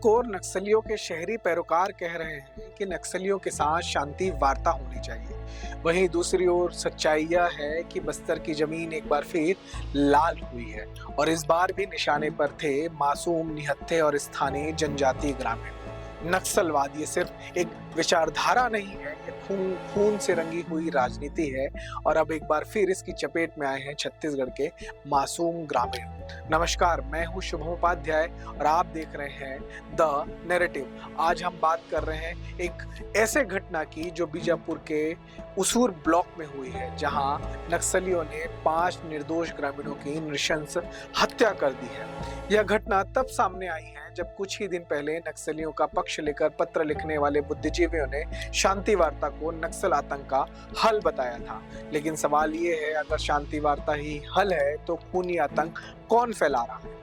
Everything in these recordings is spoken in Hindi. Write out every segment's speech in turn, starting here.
एक ओर नक्सलियों के शहरी पैरोकार कह रहे हैं कि नक्सलियों के साथ शांति वार्ता होनी चाहिए, वहीं दूसरी ओर सच्चाई यह है कि बस्तर की जमीन एक बार फिर लाल हुई है और इस बार भी निशाने पर थे मासूम, निहत्थे और स्थानीय जनजातीय ग्रामीण। नक्सलवाद ये सिर्फ एक विचारधारा नहीं है, ये खून खून से रंगी हुई राजनीति है और अब एक बार फिर इसकी चपेट में आए हैं छत्तीसगढ़ के मासूम ग्रामीण। नमस्कार, मैं हूं शुभम उपाध्याय और आप देख रहे हैं द नैरेटिव। आज हम बात कर रहे हैं एक ऐसे घटना की जो बीजापुर के उसूर ब्लॉक में हुई है, जहां नक्सलियों ने 5 निर्दोष ग्रामीणों की नृशंस हत्या कर दी है। यह घटना तब सामने आई है जब कुछ ही दिन पहले नक्सलियों का पक्ष लेकर पत्र लिखने वाले बुद्धिजीवियों ने शांति वार्ता को नक्सल आतंक का हल बताया था। लेकिन सवाल ये है, अगर शांति वार्ता ही हल है तो खूनी आतंक कौन फैला रहा है?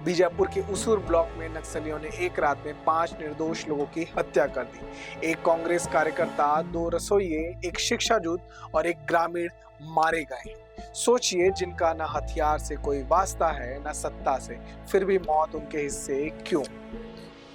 बीजापुर के उसूर ब्लॉक में नक्सलियों ने एक रात में 5 निर्दोष लोगों की हत्या कर दी। एक कांग्रेस कार्यकर्ता, 2 रसोइये, एक शिक्षाजूत और एक ग्रामीण मारे गए। सोचिए, जिनका ना हथियार से कोई वास्ता है ना सत्ता से, फिर भी मौत उनके हिस्से क्यों?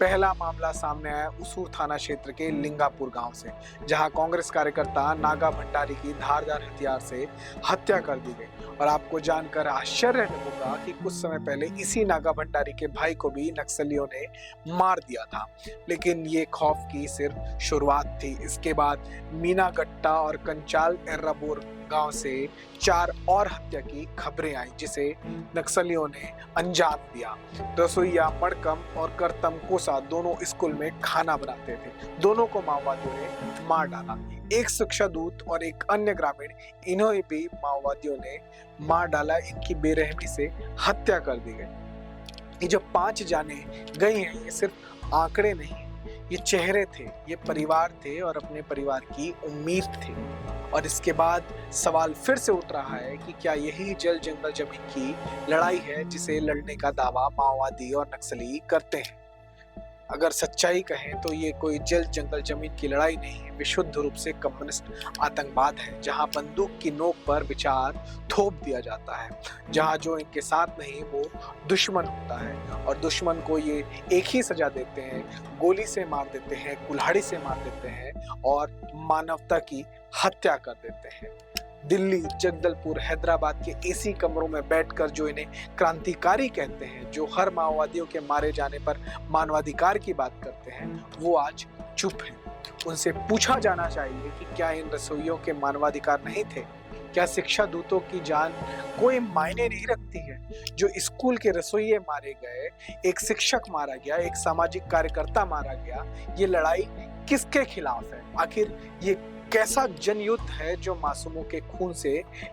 पहला मामला सामने आया उसूर थाना क्षेत्र के लिंगापुर गांव से, जहां कांग्रेस कार्यकर्ता नागा भंडारी की धारदार हथियार से हत्या कर दी गई। और आपको जानकर आश्चर्य होगा कि कुछ समय पहले इसी नागा भंडारी के भाई को भी नक्सलियों ने मार दिया था। लेकिन ये खौफ की सिर्फ शुरुआत थी। इसके बाद मीनागट्टा और कंचाल एर्राबोर गांव से 4 और हत्या की खबरें आई, जिसे नक्सलियों ने अंजाम दिया। रसोइया मड़कम और करतम कोसा दोनों स्कूल में खाना बनाते थे। दोनों को माओवादियों ने मार डाला। एक शिक्षा दूत और एक अन्य ग्रामीण, इन्हें भी माओवादियों ने मार डाला। इनकी बेरहमी से हत्या कर दी गई। ये जो 5 जाने गई हैं, ये सिर्फ आंकड़े नहीं, ये चेहरे थे, ये परिवार थे और अपने परिवार की उम्मीद थी। और इसके बाद सवाल फिर से उठ रहा है कि क्या यही जल जंगल जमीन की लड़ाई है जिसे लड़ने का दावा माओवादी और नक्सली करते हैं? अगर सच्चाई कहें तो ये कोई जल जंगल जमीन की लड़ाई नहीं है, विशुद्ध रूप से कम्युनिस्ट आतंकवाद है, जहां बंदूक की नोक पर विचार थोप दिया जाता है, जहां जो इनके साथ नहीं वो दुश्मन होता है और दुश्मन को ये एक ही सजा देते हैं, गोली से मार देते हैं, कुल्हाड़ी से मार देते हैं और मानवता की हत्या कर देते हैं। दिल्ली, जगदलपुर, हैदराबाद के एसी कमरों में बैठकर जो इन्हें क्रांतिकारी कहते हैं, जो हर माओवादियों के मारे जाने पर मानवाधिकार की बात करते हैं, वो आज चुप हैं। उनसे पूछा जाना चाहिए कि क्या इन रसोइयों के मानवाधिकार नहीं थे? क्या शिक्षा दूतों की जान कोई मायने नहीं रखती है? जो स्कूल के रसोइये मारे गए, एक शिक्षक मारा गया, एक सामाजिक कार्यकर्ता मारा गया, ये लड़ाई किसके खिलाफ है? आखिर ये कैसा जनयुद्ध है जो मासूमों के खून से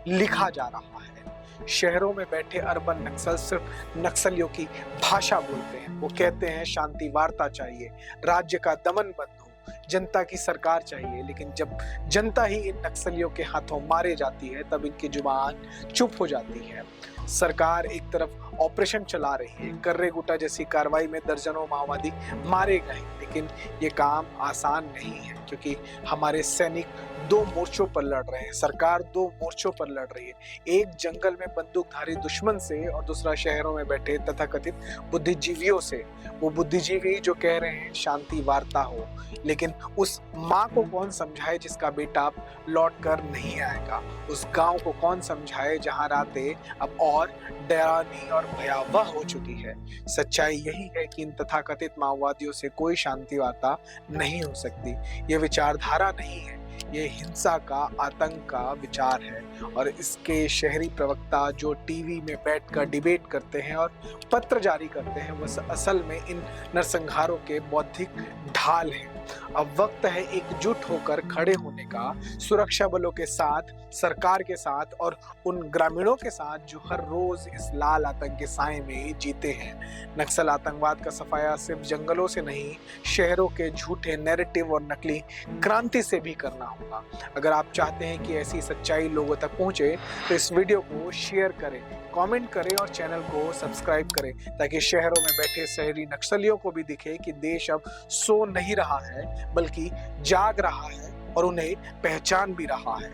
लिखा जा रहा है? शहरों में बैठे अर्बन नक्सल सिर्फ नक्सलियों की भाषा बोलते हैं। वो कहते हैं शांति वार्ता चाहिए, राज्य का दमन बंद हो, जनता की सरकार चाहिए। लेकिन जब जनता ही इन नक्सलियों के हाथों मारे जाती है, तब इनकी जुबान चुप हो जाती है। सरकार एक तरफ ऑपरेशन चला रही है, कर्रेगुटा जैसी कार्रवाई में दर्जनों माओवादी मारे गए, लेकिन ये काम आसान नहीं है, क्योंकि हमारे सैनिक 2 मोर्चों पर लड़ रहे हैं। सरकार 2 मोर्चों पर लड़ रही है, एक जंगल में बंदूकधारी दुश्मन से और दूसरा शहरों में बैठे तथाकथित बुद्धिजीवियों से। वो बुद्धिजीवी जो कह रहे हैं शांति वार्ता हो, लेकिन उस माँ को कौन समझाए जिसका बेटा लौट कर नहीं आएगा? उस गांव को कौन समझाए जहां रातें अब और डरावनी और भयावह हो चुकी है? सच्चाई यही है कि इन तथाकथित माओवादियों से कोई शांति वार्ता नहीं हो सकती। ये विचारधारा नहीं है, ये हिंसा का, आतंक का विचार है। और इसके शहरी प्रवक्ता जो टीवी में बैठकर डिबेट करते हैं और पत्र जारी करते हैं, वह असल में इन नरसंहारों के बौद्धिक ढाल हैं। अब वक्त है एकजुट होकर खड़े होने का, सुरक्षा बलों के साथ, सरकार के साथ और उन ग्रामीणों के साथ जो हर रोज इस लाल आतंक के साए में जीते हैं। नक्सल आतंकवाद का सफाया सिर्फ जंगलों से नहीं, शहरों के झूठे नैरेटिव और नकली क्रांति से भी करना होगा। अगर आप चाहते हैं कि ऐसी सच्चाई लोगों तक पहुंचे तो इस वीडियो को शेयर करें, कमेंट करें और चैनल को सब्सक्राइब करें, ताकि शहरों में बैठे शहरी नक्सलियों को भी दिखे कि देश अब सो नहीं रहा है, बल्कि जाग रहा है और उन्हें पहचान भी रहा है।